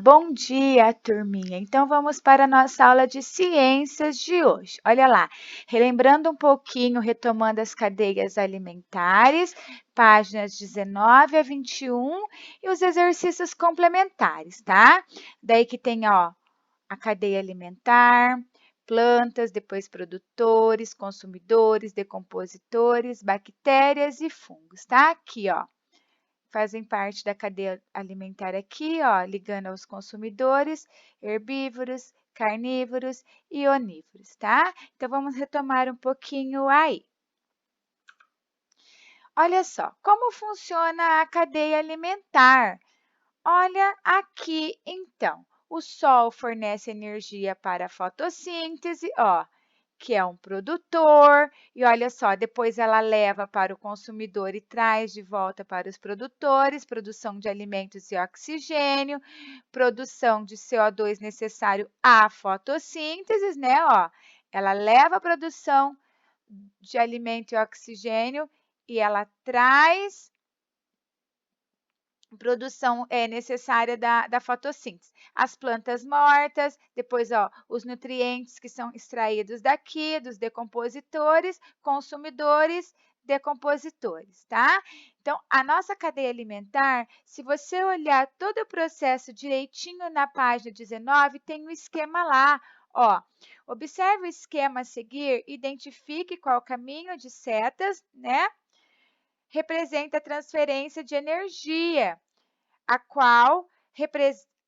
Bom dia, turminha. Então vamos para a nossa aula de ciências de hoje. Olha lá, relembrando um pouquinho, retomando as cadeias alimentares, páginas 19 a 21 e os exercícios complementares, tá? Daí que tem, ó, a cadeia alimentar, plantas, depois produtores, consumidores, decompositores, bactérias e fungos, tá? Aqui, ó. Fazem parte da cadeia alimentar aqui, ó, ligando aos consumidores, herbívoros, carnívoros e onívoros, tá? Então, vamos retomar um pouquinho aí. Olha só, como funciona a cadeia alimentar? Olha aqui, então. O sol fornece energia para a fotossíntese, ó, que é um produtor, e olha só, depois ela leva para o consumidor e traz de volta para os produtores, produção de alimentos e oxigênio, produção de CO2 necessário à fotossíntese, né? Ó, ela leva a produção de alimento e oxigênio e ela traz produção necessária da fotossíntese. As plantas mortas, depois ó, os nutrientes que são extraídos daqui, dos decompositores, consumidores, decompositores, tá? Então, a nossa cadeia alimentar, se você olhar todo o processo direitinho na página 19, tem um esquema lá, ó. Observe o esquema a seguir, identifique qual o caminho de setas, né? Representa a transferência de energia, a qual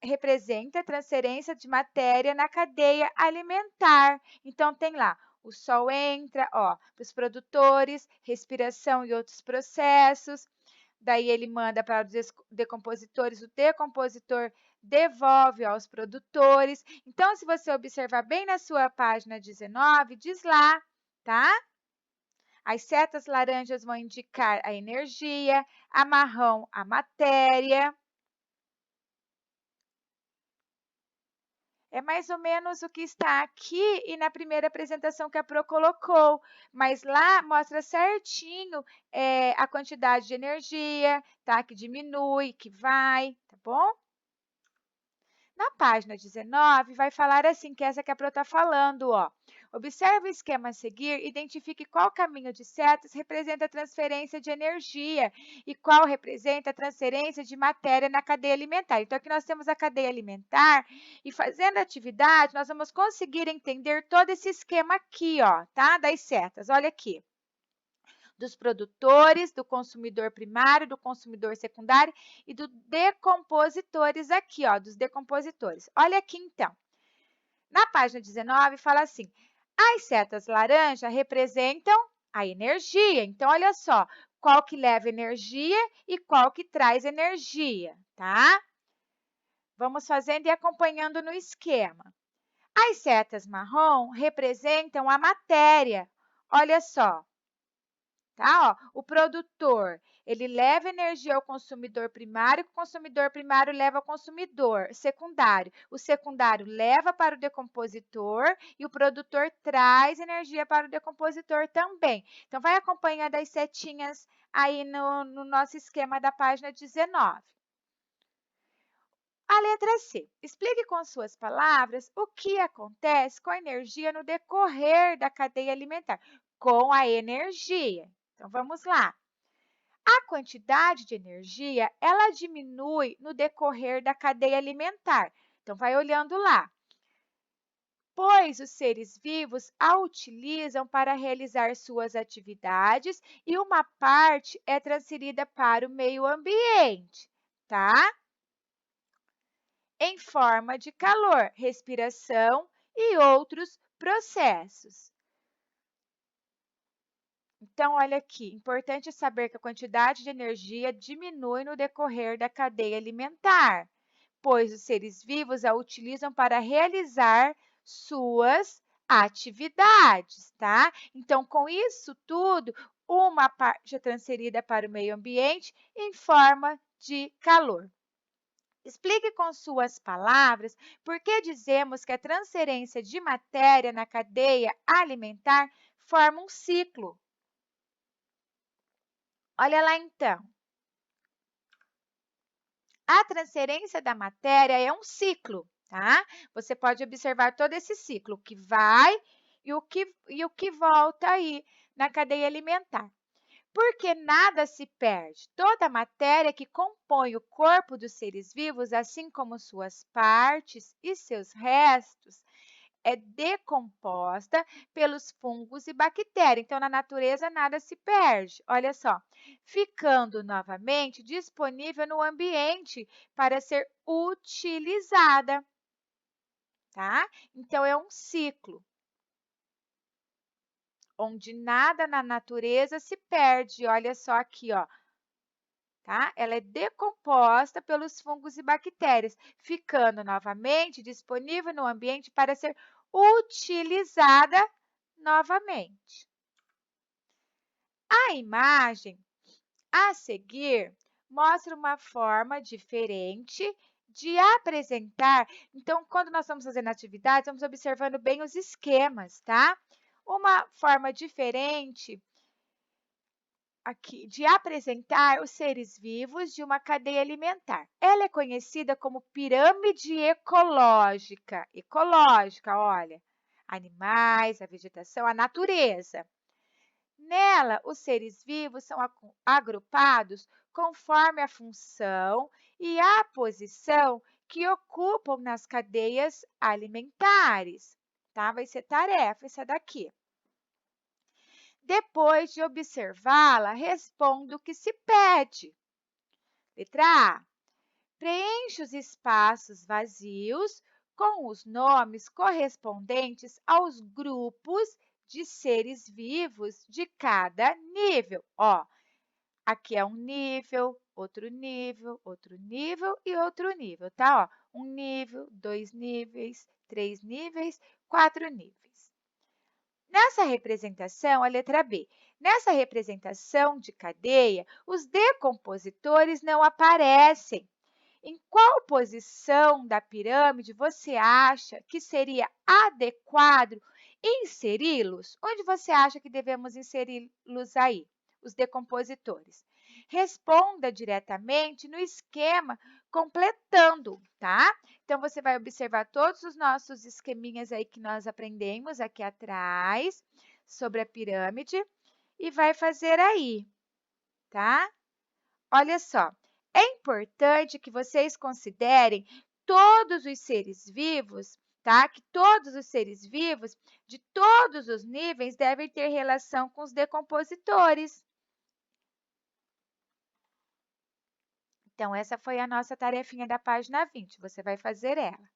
representa a transferência de matéria na cadeia alimentar. Então, tem lá, o sol entra, ó, para os produtores, respiração e outros processos. Daí, ele manda para os decompositores, o decompositor devolve aos produtores. Então, se você observar bem na sua página 19, diz lá, tá? As setas laranjas vão indicar a energia, a marrom a matéria. É mais ou menos o que está aqui e na primeira apresentação que a Pro colocou, mas lá mostra certinho a quantidade de energia, tá? Que diminui, que vai, tá bom? Na página 19, vai falar assim, que é essa que a Pro está falando, ó. Observe o esquema a seguir, identifique qual caminho de setas representa a transferência de energia e qual representa a transferência de matéria na cadeia alimentar. Então, aqui nós temos a cadeia alimentar e fazendo a atividade, nós vamos conseguir entender todo esse esquema aqui, ó, tá? Das setas, olha aqui. Dos produtores, do consumidor primário, do consumidor secundário e dos decompositores aqui, ó, dos decompositores. Olha aqui, então. Na página 19, fala assim, as setas laranja representam a energia. Então, olha só, qual que leva energia e qual que traz energia, tá? Vamos fazendo e acompanhando no esquema. As setas marrom representam a matéria. Olha só, tá? Ó, o produtor, ele leva energia ao consumidor primário, o consumidor primário leva ao consumidor secundário. O secundário leva para o decompositor e o produtor traz energia para o decompositor também. Então, vai acompanhando as setinhas aí no nosso esquema da página 19. A letra C. Explique com suas palavras o que acontece com a energia no decorrer da cadeia alimentar. Com a energia. Então, vamos lá. A quantidade de energia, ela diminui no decorrer da cadeia alimentar. Então, vai olhando lá. Pois os seres vivos a utilizam para realizar suas atividades e uma parte é transferida para o meio ambiente, tá? Em forma de calor, respiração e outros processos. Então, olha aqui, importante saber que a quantidade de energia diminui no decorrer da cadeia alimentar, pois os seres vivos a utilizam para realizar suas atividades, tá? Então, com isso tudo, uma parte é transferida para o meio ambiente em forma de calor. Explique com suas palavras por que dizemos que a transferência de matéria na cadeia alimentar forma um ciclo. Olha lá então. A transferência da matéria é um ciclo, tá? Você pode observar todo esse ciclo, o que vai e o que volta aí na cadeia alimentar. Porque nada se perde. Toda a matéria que compõe o corpo dos seres vivos, assim como suas partes e seus restos, é decomposta pelos fungos e bactérias. Então, na natureza, nada se perde. Olha só, ficando novamente disponível no ambiente para ser utilizada, tá? Então, é um ciclo onde nada na natureza se perde. Olha só aqui, ó. Tá? Ela é decomposta pelos fungos e bactérias, ficando novamente disponível no ambiente para ser utilizada novamente. A imagem a seguir mostra uma forma diferente de apresentar. Então, quando nós estamos fazendo atividades, estamos observando bem os esquemas, tá? Uma forma diferente aqui de apresentar os seres vivos de uma cadeia alimentar. Ela é conhecida como pirâmide ecológica. Ecológica, olha, animais, a vegetação, a natureza. Nela, os seres vivos são agrupados conforme a função e a posição que ocupam nas cadeias alimentares, tá? Vai ser tarefa essa daqui. Depois de observá-la, responda o que se pede. Letra A. Preencha os espaços vazios com os nomes correspondentes aos grupos de seres vivos de cada nível. Ó, aqui é um nível, outro nível, outro nível e outro nível, tá? Ó, um nível, 2 níveis, 3 níveis, 4 níveis. Nessa representação, a letra B. Nessa representação de cadeia, os decompositores não aparecem. Em qual posição da pirâmide você acha que seria adequado inseri-los? Onde você acha que devemos inseri-los aí, os decompositores? Responda diretamente no esquema completando, tá? Então, você vai observar todos os nossos esqueminhas aí que nós aprendemos aqui atrás sobre a pirâmide e vai fazer aí, tá? Olha só, é importante que vocês considerem todos os seres vivos, tá? Que todos os seres vivos de todos os níveis devem ter relação com os decompositores. Então, essa foi a nossa tarefinha da página 20. Você vai fazer ela.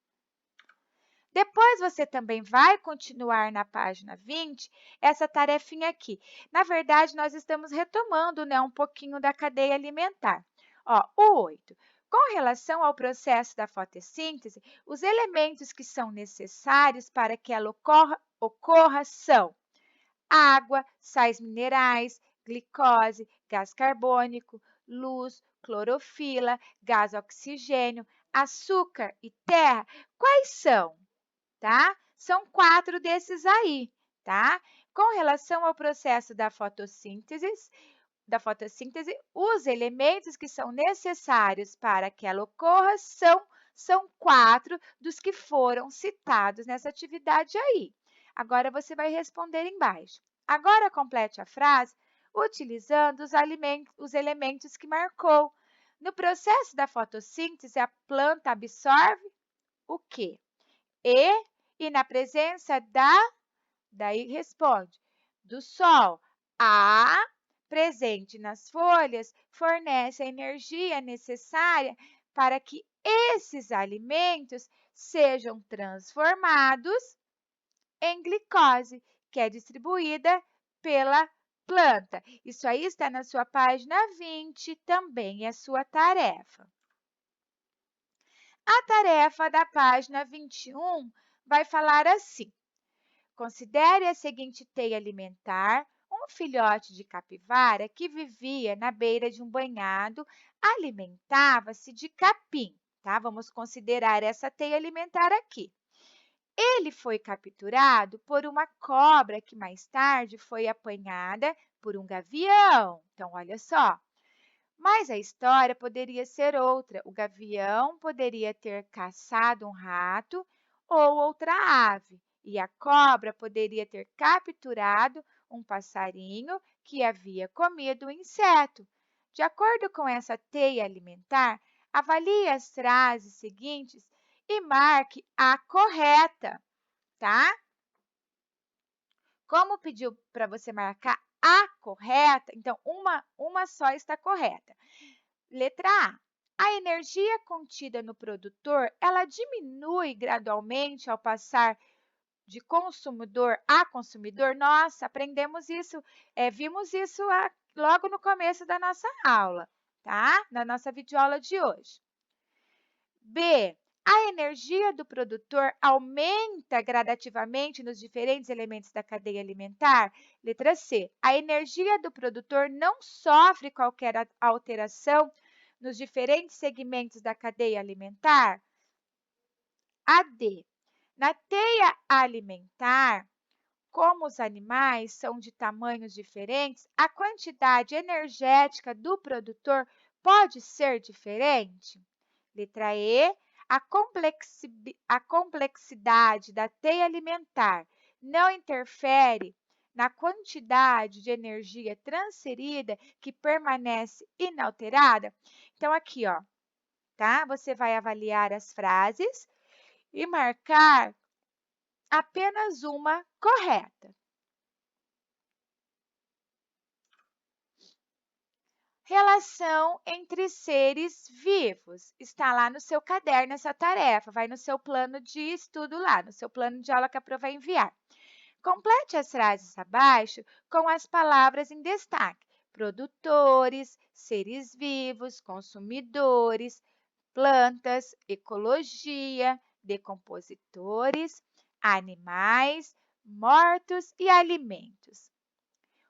Depois, você também vai continuar na página 20 essa tarefinha aqui. Na verdade, nós estamos retomando, né, um pouquinho da cadeia alimentar. Ó, o 8. Com relação ao processo da fotossíntese, os elementos que são necessários para que ela ocorra são água, sais minerais, glicose, gás carbônico, luz, clorofila, gás oxigênio, açúcar e terra. Quais são? Tá? São 4 desses aí, tá? Com relação ao processo da fotossíntese, os elementos que são necessários para que ela ocorra são 4 dos que foram citados nessa atividade aí. Agora, você vai responder embaixo. Agora, complete a frase utilizando os elementos que marcou. No processo da fotossíntese, a planta absorve o quê? E na presença daí responde, do sol. A, presente nas folhas, fornece a energia necessária para que esses alimentos sejam transformados em glicose, que é distribuída pela planta. Isso aí está na sua página 20, também é sua tarefa. A tarefa da página 21 vai falar assim: considere a seguinte teia alimentar. Um filhote de capivara que vivia na beira de um banhado alimentava-se de capim, tá? Vamos considerar essa teia alimentar aqui. Ele foi capturado por uma cobra que mais tarde foi apanhada por um gavião. Então, olha só. Mas a história poderia ser outra. O gavião poderia ter caçado um rato ou outra ave, e a cobra poderia ter capturado um passarinho que havia comido o inseto. De acordo com essa teia alimentar, avalie as frases seguintes e marque a correta, tá? Como pediu para você marcar a correta, então uma só está correta. Letra A. A energia contida no produtor, ela diminui gradualmente ao passar de consumidor a consumidor. Nossa, aprendemos isso, vimos isso logo no começo da nossa aula, tá? Na nossa videoaula de hoje. B. A energia do produtor aumenta gradativamente nos diferentes elementos da cadeia alimentar? Letra C. A energia do produtor não sofre qualquer alteração nos diferentes segmentos da cadeia alimentar? A D. Na teia alimentar, como os animais são de tamanhos diferentes, a quantidade energética do produtor pode ser diferente? Letra E. A complexidade da teia alimentar não interfere na quantidade de energia transferida que permanece inalterada? Então, aqui, ó, tá? Você vai avaliar as frases e marcar apenas uma correta. Relação entre seres vivos. Está lá no seu caderno essa tarefa, vai no seu plano de estudo lá, no seu plano de aula que a Pro vai enviar. Complete as frases abaixo com as palavras em destaque: produtores, seres vivos, consumidores, plantas, ecologia, decompositores, animais, mortos e alimentos.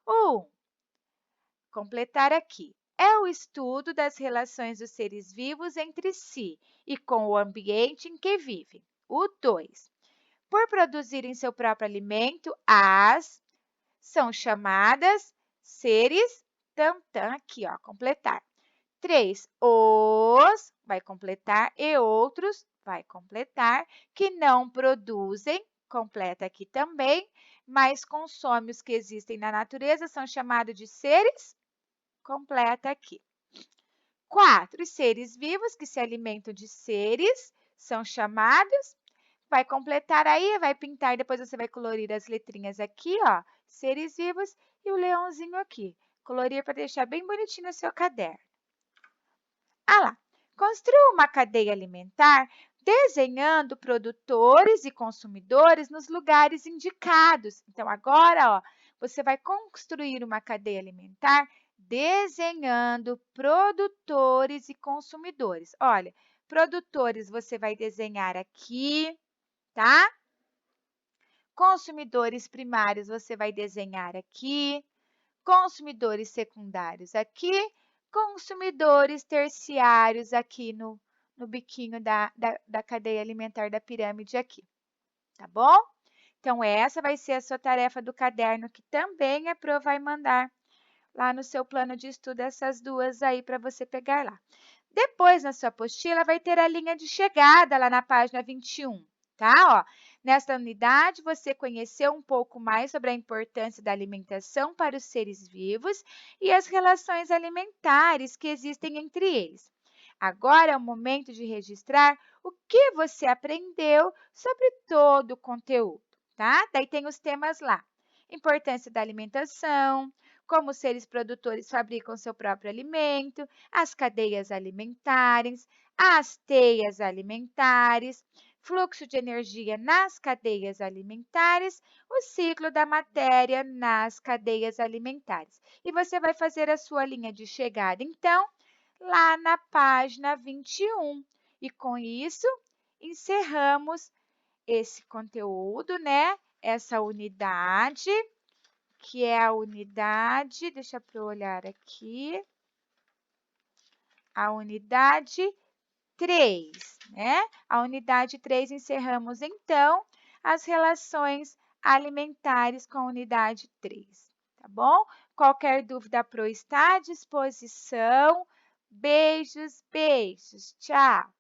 1. Completar aqui. É o estudo das relações dos seres vivos entre si e com o ambiente em que vivem. O 2. Por produzirem seu próprio alimento, as são chamadas seres tantã, aqui, ó, completar. 3. Os, vai completar, e outros, vai completar, que não produzem, completa aqui também, mas consomem os que existem na natureza, são chamados de seres, completa aqui. 4. Os seres vivos que se alimentam de seres são chamados, vai completar aí, vai pintar, depois você vai colorir as letrinhas aqui, ó, seres vivos e o leãozinho aqui. Colorir para deixar bem bonitinho o seu caderno. Ah lá, construa uma cadeia alimentar desenhando produtores e consumidores nos lugares indicados. Então, agora, ó, você vai construir uma cadeia alimentar desenhando produtores e consumidores. Olha, produtores você vai desenhar aqui, tá? Consumidores primários você vai desenhar aqui, consumidores secundários aqui, consumidores terciários aqui no biquinho da cadeia alimentar da pirâmide aqui, tá bom? Então, essa vai ser a sua tarefa do caderno, que também a Pro vai mandar lá no seu plano de estudo, essas duas aí para você pegar lá. Depois, na sua apostila, vai ter a linha de chegada lá na página 21, tá? Ó, nesta unidade, você conheceu um pouco mais sobre a importância da alimentação para os seres vivos e as relações alimentares que existem entre eles. Agora é o momento de registrar o que você aprendeu sobre todo o conteúdo, tá? Daí tem os temas lá. Importância da alimentação, como os seres produtores fabricam seu próprio alimento, as cadeias alimentares, as teias alimentares, fluxo de energia nas cadeias alimentares, o ciclo da matéria nas cadeias alimentares. E você vai fazer a sua linha de chegada, então, lá na página 21. E com isso, encerramos esse conteúdo, né? Essa unidade, que é a unidade, deixa eu olhar aqui, a unidade 3, né? A unidade 3 encerramos, então, as relações alimentares com a unidade 3, tá bom? Qualquer dúvida, Pro está à disposição Beijos, beijos. Tchau.